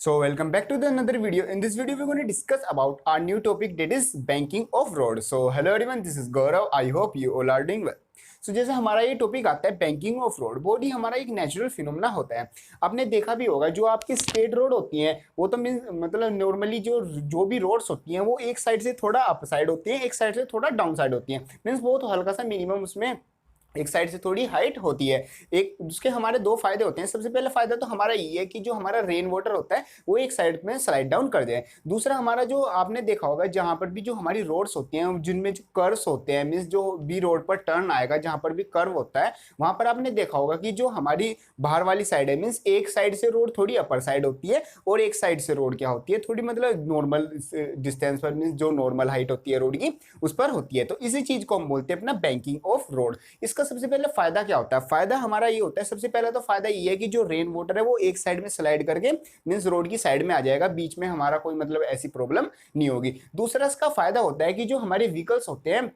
So welcome back to the another video. In this video, we're going to discuss about our new topic that is banking of road. So hello everyone, this is Gaurav. I hope you all are doing well. So जैसे हमारा ये topic आता है banking of road, बहुत ही हमारा एक natural phenomena होता है। आपने देखा भी होगा जो आपकी स्ट्रेट रोड होती हैं वो तो मीन मतलब नॉर्मली जो भी रोड्स होती हैं वो एक साइड से थोड़ा अप साइड होती हैं, एक साइड से थोड़ा डाउन साइड होती हैं। मीन्स बहुत हल्का सा मिनिमम उसमें एक साइड से थोड़ी हाइट होती है। एक उसके हमारे दो फायदे होते हैं। सबसे पहला फायदा तो हमारा ये है कि जो हमारा रेन वाटर होता है वो एक साइड में स्लाइड डाउन कर जाए। दूसरा हमारा जो आपने देखा होगा जहां पर भी जो हमारी रोड्स होती हैं जिनमें जो कर्व्स होते हैं, मीन्स जो भी रोड पर टर्न आएगा जहां पर भी कर्व होता है वहां पर आपने देखा होगा कि जो हमारी बाहर वाली साइड है, मीन्स एक साइड से रोड थोड़ी अपर साइड होती है और एक साइड से रोड क्या होती है थोड़ी मतलब नॉर्मल डिस्टेंस पर, मीन्स जो नॉर्मल हाइट होती है रोड की उस पर होती है। तो इसी चीज को हम बोलते हैं अपना बैंकिंग ऑफ रोड। इसका सबसे पहले फायदा क्या होता है? फायदा हमारा ये होता है, सबसे पहला तो फायदा ये है कि जो रेन वाटर है वो एक साइड में स्लाइड करके मींस रोड की साइड में आ जाएगा, बीच में हमारा कोई मतलब ऐसी प्रॉब्लम नहीं होगी। दूसरा इसका फायदा होता है कि जो हमारे व्हीकल्स होते हैं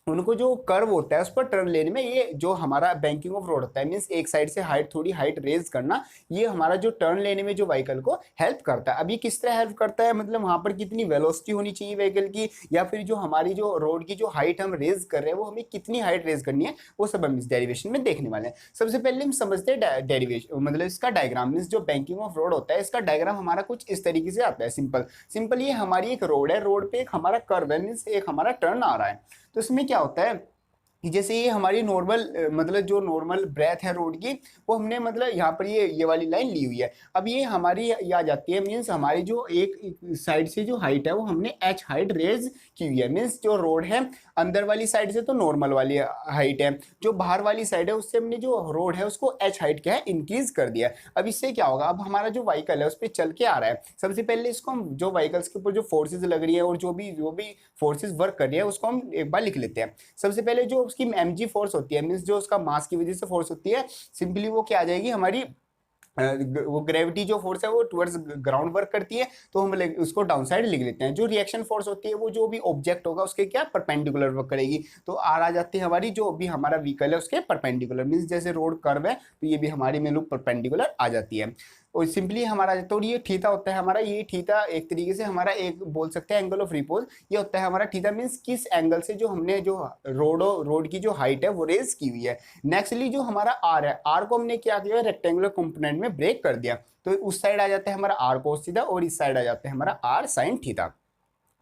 उनको जो कर्व होता है उस पर टर्न लेने में ये जो हमारा बैंकिंग ऑफ रोड होता है, मींस एक साइड से थोड़ी हाइट रेज करना, ये हमारा जो टर्न लेने में जो व्हीकल को हेल्प करता है। अब ये किस तरह हेल्प करता है, मतलब वहां पर कितनी वेलोसिटी होनी चाहिए व्हीकल की, या फिर जो हमारी जो रोड की जो हाइट हम रेज कर रहे हैं वो हमें कितनी हाइट रेज करनी है, वो सब हम इस डेरिवेशन में देखने वाले हैं। सबसे पहले हम समझते हैं डेरिवेशन मतलब इसका डायग्राम। मींस जो बैंकिंग ऑफ रोड होता है इसका डायग्राम हमारा कुछ इस तरीके से आता है। सिंपल ये हमारी एक रोड है, रोड पे एक हमारा कर्व है, मींस एक हमारा टर्न आ रहा है। तो इसमें क्या होता है कि जैसे ये हमारी नॉर्मल मतलब जो नॉर्मल ब्रेथ है रोड की वो हमने मतलब यहाँ पर ये वाली लाइन ली हुई है। अब ये हमारी ये आ जाती है, मीन्स हमारी जो एक साइड से जो हाइट है वो हमने एच हाइट रेज की हुई है। मीन्स जो रोड है अंदर वाली साइड से तो नॉर्मल वाली हाइट है, जो बाहर वाली साइड है उससे हमने जो रोड है उसको एच हाइट क्या है इंक्रीज कर दिया। अब इससे क्या होगा, अब हमारा जो व्हीकल है उस पर चल के आ रहा है, सबसे पहले इसको हम जो व्हीकल्स के ऊपर जो फोर्सेज लग रही है और जो भी फोर्सेज वर्क कर रही है उसको हम एक बार लिख लेते हैं। सबसे पहले जो उसकी mg फोर्स होती है, मींस जो उसका मास की वजह से फोर्स होती है, सिंपली वो क्या आ जाएगी हमारी वो ग्रेविटी जो फोर्स है वो टुवर्ड्स ग्राउंड वर्क करती है, तो हम उसको डाउन साइड लिख लेते हैं। जो रिएक्शन फोर्स होती है वो जो भी ऑब्जेक्ट होगा उसके क्या परपेंडिकुलर वर्क करेगी, तो आर आ जाती है हमारी जो भी हमारा व्हीकल है उसके परपेंडिकुलर। मींस जैसे रोड कर्व है तो ये भी हमारी में लुक परपेंडिकुलर आ जाती है और सिंपली हमारा तो ये थीटा होता है हमारा। ये थीटा एक तरीके से हमारा एक बोल सकते हैं एंगल ऑफ रिपोज, ये होता है हमारा थीटा। मींस किस एंगल से जो हमने जो रोड की जो हाइट है वो रेज की हुई है। नेक्स्टली जो हमारा आर है, आर को हमने क्या किया रेक्टेंगुलर कंपोनेंट में ब्रेक कर दिया, तो उस साइड आ जाता है हमारा आर कोस थीटा और इस साइड आ जाता है हमारा आर साइन थीटा।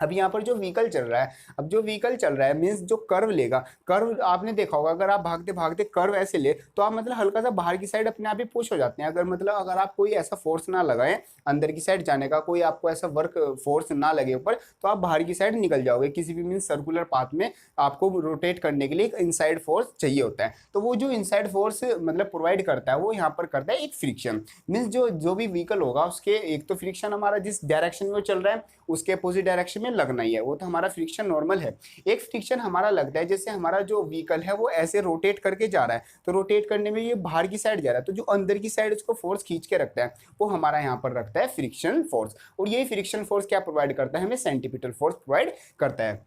अब यहाँ पर जो व्हीकल चल रहा है, अब जो व्हीकल चल रहा है मीन्स जो कर्व लेगा, कर्व आपने देखा होगा अगर आप भागते भागते कर्व ऐसे ले तो आप मतलब हल्का सा बाहर की साइड अपने आप ही पुश हो जाते हैं। अगर आप कोई ऐसा फोर्स ना लगाएं अंदर की साइड जाने का, कोई आपको ऐसा वर्क फोर्स ना लगे ऊपर, तो आप बाहर की साइड निकल जाओगे। किसी भी मीन्स सर्कुलर पाथ में आपको रोटेट करने के लिए एक इनसाइड फोर्स चाहिए होता है, तो वो जो इनसाइड फोर्स मतलब प्रोवाइड करता है वो यहाँ पर करता है एक फ्रिक्शन। मीन्स जो भी व्हीकल होगा उसके एक तो फ्रिक्शन हमारा जिस डायरेक्शन में वो चल रहा है उसके अपोजिट डायरेक्शन में लगना ही है, वो तो हमारा फ्रिक्शन नॉर्मल है। एक फ्रिक्शन हमारा लगता है जैसे हमारा जो व्हीकल है वो ऐसे रोटेट करके जा रहा है, तो रोटेट करने में ये बाहर की साइड जा रहा है, तो जो अंदर की साइड उसको फोर्स खींच के रखता है वो हमारा यहाँ पर रखता है फ्रिक्शन फोर्स। और ये फ्रिक्शन फोर्स क्या प्रोवाइड करता है, हमें सेंटीपिटल फोर्स प्रोवाइड करता है।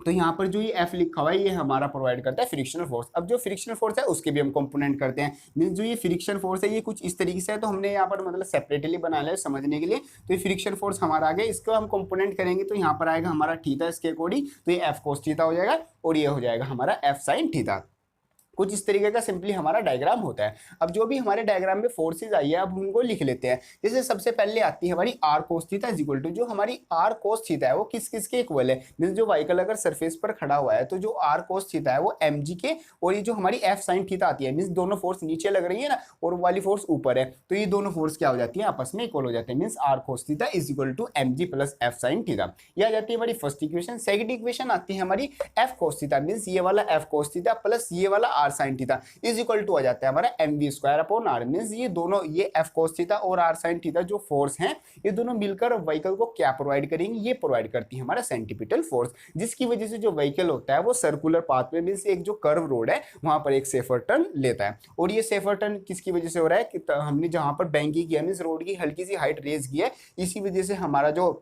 तो यहाँ पर जो ये एफ लिखा हुआ है ये हमारा प्रोवाइड करता है फ्रिक्शनल फोर्स। अब जो फ्रिक्शनल फोर्स है उसके भी हम कंपोनेंट करते हैं। मींस जो ये फ्रिक्शन फोर्स है ये कुछ इस तरीके से है, तो हमने यहाँ पर मतलब सेपरेटली बना लिया समझने के लिए। तो ये फ्रिक्शन फोर्स हमारा आ गया, इसको हम कंपोनेंट करेंगे तो यहाँ पर आएगा हमारा थीटा इसके अकॉर्डिंग, तो ये एफ कोस थीटा हो जाएगा और ये हो जाएगा हमारा एफ साइन थीटा। कुछ इस तरीके का सिंपली हमारा डायग्राम होता है। अब जो भी हमारे डायग्राम में फोर्सेज आई है अब उनको लिख लेते हैं। जैसे सबसे पहले आती है हमारी R cos theta is equal to, जो हमारी आर कोस थीटा है वो किस किस के इक्वल है, मींस जो व्हीकल अगर सरफेस पर खड़ा हुआ है तो जो आर कोस थीटा है वो एम जी के, और ये जो हमारी एफ साइन थीटा आती है मींस दोनों फोर्स नीचे लग रही है ना और वाली फोर्स ऊपर है, तो ये दोनों फोर्स क्या हो जाती है आपस में इक्वल हो जाते हैं। Means R cos theta is equal to M G plus F sine theta, ये आ जाती है हमारी फर्स्ट इक्वेशन। सेकंड इक्वेशन आती है हमारी एफ कोस थीटा, मींस ये वाला एफ कोस थीटा प्लस ये वाला R sine theta is equal to आ जाता है हमारा M V square upon R. Means ये दोनों ये एफ कोस थीटा और आर साइन थीटा जो फोर्स हैं ये दोनों मिलकर व्हीकल को क्या प्रोवाइड करेंगे, ये प्रोवाइड करती है हमारा सेंटीपिटल फोर्स, जिसकी वजह से जो व्हीकल होता है वो सर्कुलर पाथ में मींस एक जो कर्व रोड है वहां पर एक सेफर टर्न लेता है। और ये सेफर टर्न किसकी वजह से हो रहा है कि हमने जहां पर बैंकिंग किया मींस रोड की हल्की सी हाइट रेज की है, इसी वजह से हमारा जो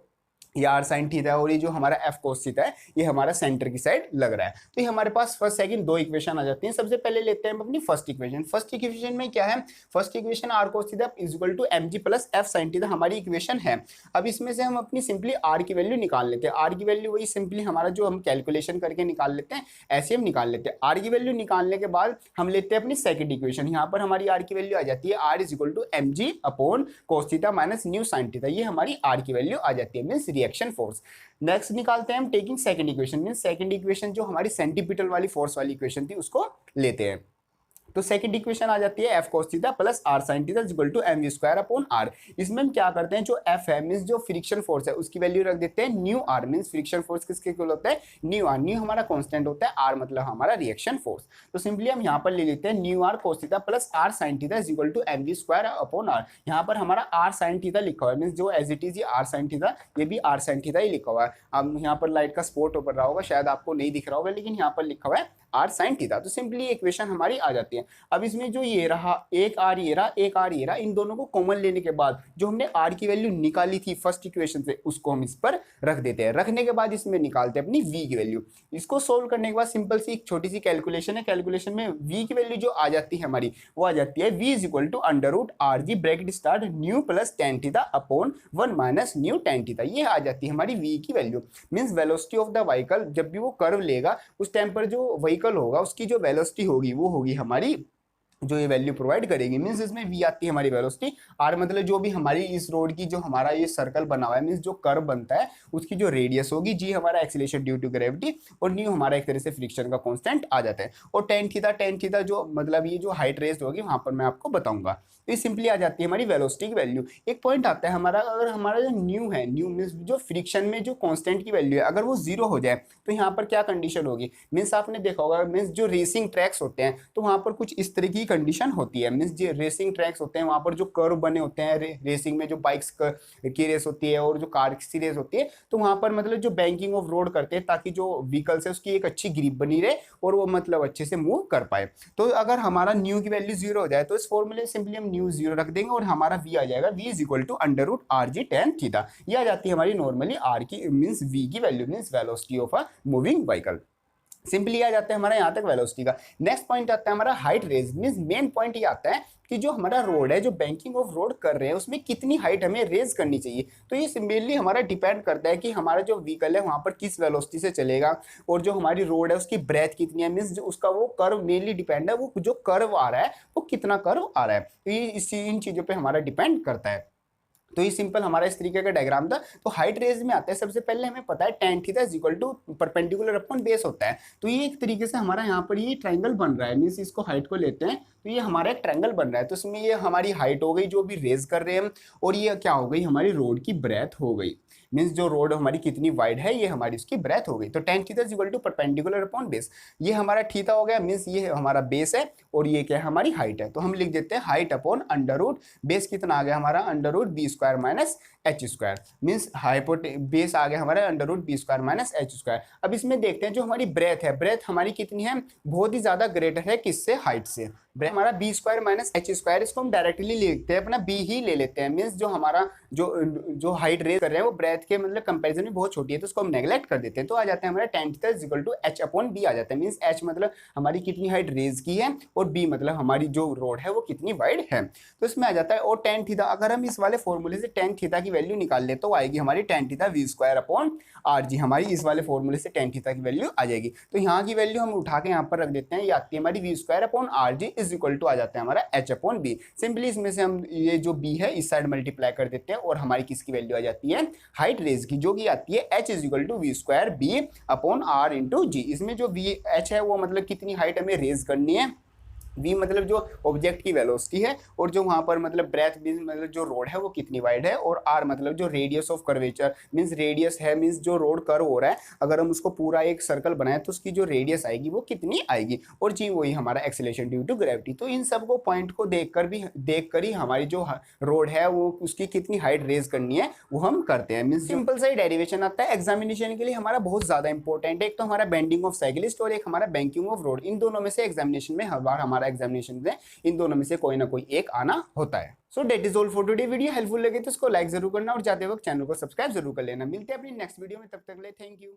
ये आर साइन थीटा और ये जो हमारा एफ कोस थीटा है ये हमारा सेंटर की साइड लग रहा है। तो ये हमारे पास फर्स्ट सेकंड दो इक्वेशन आ जाती हैं। सबसे पहले लेते हैं हम अपनी फर्स्ट इक्वेशन। फर्स्ट इक्वेशन में क्या है, first equation R cos theta is equal to M G plus F sine theta हमारी इक्वेशन है। अब इसमें से हम अपनी सिंपली आर की वैल्यू निकाल लेते हैं। आर की वैल्यू वही सिंपली हमारा जो हम कैलकुलेशन करके निकाल लेते हैं ऐसे हम निकाल लेते हैं। आर की वैल्यू निकालने के बाद हम लेते हैं अपनी सेकंड इक्वेशन। यहाँ पर हमारी आर की वैल्यू आ जाती है R is equal to M G upon cos theta minus mu sine theta. ये हमारी आर की वैल्यू आ जाती है, मीन्स रिएक्शन फोर्स। नेक्स्ट निकालते हैं हम taking second equation, means second equation जो हमारी सेंटीपिटल वाली फोर्स वाली इक्वेशन थी उसको लेते हैं। तो सेकंड इक्वेशन आ जाती है F cos theta plus R sine theta is equal to M V square upon R. इसमें हम क्या करते हैं, जो एफ है मींस जो फ्रिक्शन फोर्स है उसकी वैल्यू रख देते हैं mu R, means friction force किसके इक्वल होता है, न्यू आर। न्यू हमारा कांस्टेंट होता है, आर मतलब हमारा रिएक्शन फोर्स। तो सिंपली हम यहाँ पर ले लेते हैं mu R cos theta plus R sine theta is equal to M V square upon R. यहाँ पर हमारा आर साइन थीटा लिखा हुआ है, मींस जो as it is R sine theta ये भी आर साइन थीटा ही लिखा हुआ है। अब यहाँ पर लाइट का स्पॉट ऊपर रहा होगा, शायद आपको नहीं दिख रहा होगा, लेकिन यहाँ पर लिखा हुआ है आर साइन थीटा। तो सिंपली इक्वेशन हमारी आ जाती है। अब इसमें जो ये रहा एक आर ये रहा, एक आर ये रहा, इन दोनों को कॉमन लेने के बाद जो हमने आर की वैल्यू निकाली थी फर्स्ट इक्वेशन से उसको हम इस पर रख देते हैं। रखने के बाद इसमें निकालते हैं अपनी वी की वैल्यू। इसको सोल्व करने के बाद सिंपल सी एक छोटी सी कैलकुलेशन है। कैलकुलेशन में वी की वैल्यू जो आ जाती है हमारी वो आ जाती है V is equal to under root R G bracket start mu plus tan theta upon 1 minus mu tan theta. ये आ जाती है हमारी वी की value. Means velocity of the vehicle जब भी वो कर्व लेगा उस टाइम पर जो व्हीकल होगा उसकी जो वेलोसिटी होगी वो होगी हमारी जो ये वैल्यू प्रोवाइड करेगी। मींस इसमें वी आती है हमारी वेलोसिटी, आर मतलब जो भी हमारी इस रोड की जो हमारा ये सर्कल बना हुआ है मींस जो कर्व बनता है उसकी जो रेडियस होगी, जी हमारा एक्सीलरेशन ड्यू टू ग्रेविटी, और न्यू हमारा एक तरह से फ्रिक्शन का कांस्टेंट आ जाता है। और टेन थीटा जो मतलब ये जो हाइट रेस्ट होगी वहां पर मैं आपको बताऊंगा। तो ये सिंपली आ जाती है हमारी वेलोसिटी की वैल्यू। एक पॉइंट आता है हमारा, अगर हमारा जो न्यू है, न्यू मींस जो फ्रिक्शन में जो कांस्टेंट की वैल्यू है अगर वो जीरो हो जाए तो यहाँ पर क्या कंडीशन होगी। मींस आपने देखा होगा मींस जो रेसिंग ट्रैक्स होते हैं तो वहां पर कुछ इस तरह की कंडीशन होती है। मींस जो रेसिंग ट्रैक्स होते हैं वहां पर जो कर्व बने होते हैं, रेसिंग में जो बाइक्स की रेस होती है और जो कार की रेस होती है, तो वहां पर मतलब जो बैंकिंग ऑफ रोड करते हैं ताकि जो व्हीकल्स है उसकी एक अच्छी ग्रिप बनी रहे और वो मतलब अच्छे से मूव कर पाए। तो अगर हमारा न्यू की वैल्यू जीरो हो जाए तो इस फॉर्मूले सिंपली हम न्यू जीरो रख देंगे और हमारा वी आ जाएगा V is equal to under root R G tan theta. ये आ जाती है हमारी नॉर्मली आर की मींस वी की value, means velocity of a moving vehicle. Simply आ जाता है हमारा यहाँ तक वेलोसिटी का। नेक्स्ट पॉइंट आता है हमारा height raise, means main point ये आता है कि जो हमारा रोड है, जो बैंकिंग ऑफ रोड कर रहे हैं उसमें कितनी हाइट हमें रेज करनी चाहिए। तो ये मेनली हमारा डिपेंड करता है कि हमारा जो व्हीकल है वहां पर किस वेलोसिटी से चलेगा और जो हमारी रोड है उसकी ब्रेथ कितनी है, मींस उसका वो कर्व मेनली डिपेंड है, वो जो कर्व आ रहा है वो कितना कर्व आ रहा है। तो ये इसी इन चीजों पर हमारा डिपेंड करता है। तो ये सिंपल हमारा इस तरीके का डायग्राम था। तो हाइट रेज में आता है, सबसे पहले हमें पता है tan theta is equal to perpendicular upon base होता है। तो ये एक तरीके से हमारा यहाँ पर ये ट्रायंगल बन रहा है, मींस इसको हाइट को लेते हैं तो ये हमारा एक ट्रायंगल बन रहा है। तो इसमें ये हमारी हाइट हो गई जो भी रेज कर रहे हैं हम, और ये क्या हो गई हमारी रोड की ब्रेथ हो गई, मींस जो रोड हमारी कितनी वाइड है ये हमारी उसकी ब्रेथ हो गई। तो tan theta is equal to perpendicular upon base, ये हमारा थीटा हो गया, मींस ये हमारा बेस है और ये क्या है हमारी हाइट है। तो हम लिख देते हैं height upon under root base कितना आ गया हमारा under root B square minus H square, means base आ गया हमारा under root B square minus H square. अब इसमें देखते हैं जो हमारी ब्रेथ है, ब्रेथ हमारी कितनी है, बहुत ही ज्यादा ग्रेटर है किससे, हाइट से। ब्रेथ हमारा B square minus H square, इसको हम डायरेक्टली लिखते हैं अपना बी ही ले लेते हैं, मींस जो हमारा जो हाइट रेज कर रहे हैं वो ब्रेथ के मतलब कंपैरिजन में बहुत छोटी है तो उसको हम नेग्लेक्ट कर देते हैं। तो आ जाता है हमारा tan theta is equal to H upon B आ जाता है, मींस एच मतलब हमारी कितनी हाइट रेज की है और बी मतलब हमारी जो रोड है वो कितनी वाइड है। तो इसमें आ जाता है और tan थीटा, अगर हम इस वाले फॉर्मूले से tan थीटा की वैल्यू निकाल ले तो आएगी हमारी tan theta V square upon R G, हमारी इस वाले फॉर्मूले से tan थीटा की वैल्यू आ जाएगी। तो यहाँ की वैल्यू हम उठा के यहाँ पर रख देते हैं, ये आती है हमारी V square upon R G is equal to आ जाता है हमारा एच अपॉन बी। सिंपली इसमें से हम ये जो बी है इस साइड मल्टीप्लाई कर देते हैं और हमारी किसकी वैल्यू आ जाती है हाइट रेज की, जो कि आती है H is equal to V square B upon R into G. इसमें जो वी एच है वो मतलब कितनी हाइट हमें रेज करनी है, वी मतलब जो ऑब्जेक्ट की वेलोसिटी है और जो वहां पर मतलब ब्रेथ मतलब जो रोड है वो कितनी वाइड है, और आर मतलब जो radius of curvature means radius है, मींस जो रोड कर्व हो रहा है अगर हम उसको पूरा एक सर्कल बनाए तो उसकी जो रेडियस आएगी वो कितनी आएगी, और जी वही हमारा एक्सेलरेशन ड्यू टू ग्रेविटी। तो इन सब को पॉइंट को देखकर ही हमारी जो रोड है वो उसकी कितनी हाइट रेज करनी है वो हम करते हैं। मींस सिंपल सा ही डेरिवेशन आता है एग्जामिनेशन के लिए हमारा बहुत ज्यादा इंपॉर्टेंट है। एक तो हमारा बेंडिंग ऑफ साइकिलिस्ट और एक हमारा बैंकिंग ऑफ रोड, इन दोनों में से एग्जामिनेशन में हर बार हमारा हमारा एग्जामिनेशन में इन दोनों में से कोई ना कोई एक आना होता है। So that is all for today. Video helpful लगे तो इसको लाइक जरूर करना और जाते वक्त चैनल को सब्सक्राइब जरूर कर लेना। मिलते हैं अपनी नेक्स्ट वीडियो में, तब तक के लिए थैंक यू।